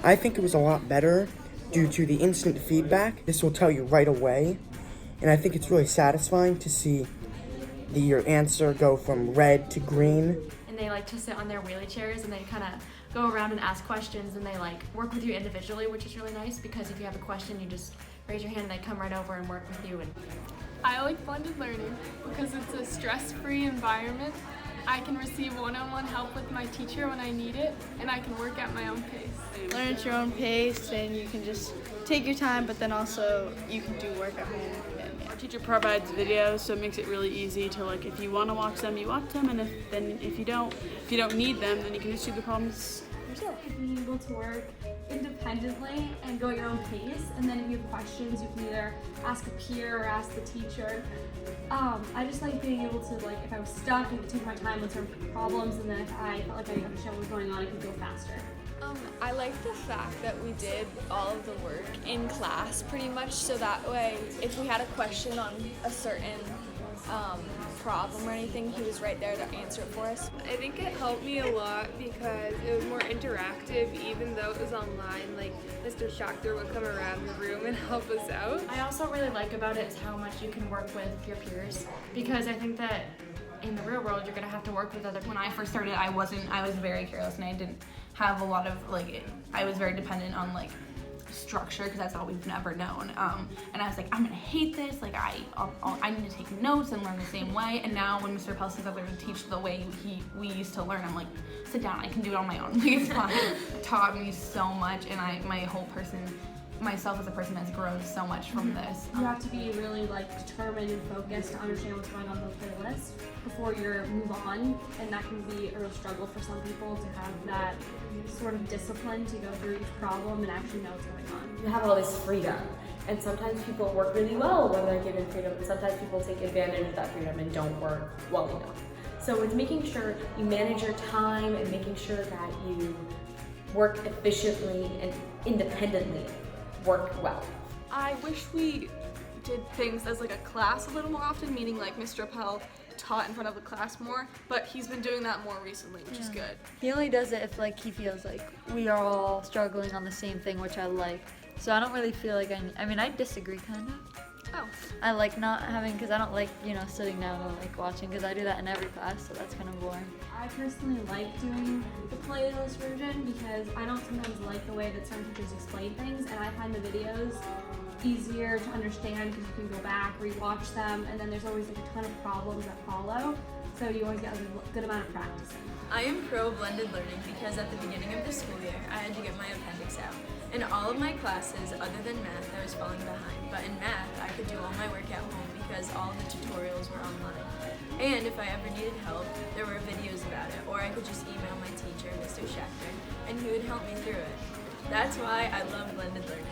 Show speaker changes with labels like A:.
A: I think it was a lot better due to the instant feedback. This will tell you right away. And I think it's really satisfying to see your answer go from red to green.
B: And they like to sit on their wheelie chairs and they kind of go around and ask questions, and they like work with you individually, which is really nice because if you have a question, you just raise your hand and they come right over and work with you. And
C: I like blended learning because it's a stress-free environment. I can receive one-on-one help with my teacher when I need it, and I can work at my own pace.
D: Learn at your own pace, and you can just take your time, but then also you can do work at home.
E: Our teacher provides videos, so it makes it really easy to, like, if you want to watch them, you watch them, and if you don't need them, then you can just do the problems yourself.
F: Being able to work independently and go at your own pace, and then if you have questions, you can either ask a peer or ask the teacher. I just like being able to, like, if I was stuck, I could take my time with certain problems, and then if I felt like I didn't understand what was going on, I could go faster.
G: I like the fact that we did all of the work in class pretty much, so that way if we had a question on a certain problem or anything, he was right there to answer it for us.
H: I think it helped me a lot because it was more interactive, even though it was online. Like Mr. Schachter would come around the room and help us out.
B: I also really like about it is how much you can work with your peers, because I think that in the real world you're gonna have to work with other. When I first started, I was very careless and I didn't have a lot of I was very dependent on structure because that's all we've never known. And I was like, I'm gonna hate this. Like I need to take notes and learn the same way. And now when Mr. Pell says I'm gonna teach the way we used to learn, I'm like, sit down. I can do it on my own. Like, it's fine. It taught me so much, and myself as a person has grown so much from this.
F: You have to be really determined and focused to understand what's going on with the playlist before you move on, and that can be a real struggle for some people to have that sort of discipline to go through each problem and actually know what's going on.
I: You have all this freedom, and sometimes people work really well when they're given freedom, and sometimes people take advantage of that freedom and don't work well enough. So it's making sure you manage your time and making sure that you work efficiently and independently work well.
C: I wish we did things as a class a little more often, meaning Mr. Appel taught in front of the class more, but he's been doing that more recently, which is good.
D: He only does it if he feels like we are all struggling on the same thing, which I like. So I don't really feel like I disagree kind of.
C: Oh.
D: I like not having, because I don't like, sitting down and watching, because I do that in every class, so that's kind of boring.
F: I personally like doing the playlist version because I don't sometimes like the way that some teachers explain things, and I find the videos easier to understand because you can go back, rewatch them, and then there's always a ton of problems that follow, so you always get a good amount of practicing.
G: I am pro blended learning because at the beginning of the school year, I had to get my appendix out. In all of my classes, other than math, I was falling behind, but in math, I could do all my work at home because all the tutorials were online. And if I ever needed help, there were videos about it, or I could just email my teacher, Mr. Schachter, and he would help me through it. That's why I love blended learning.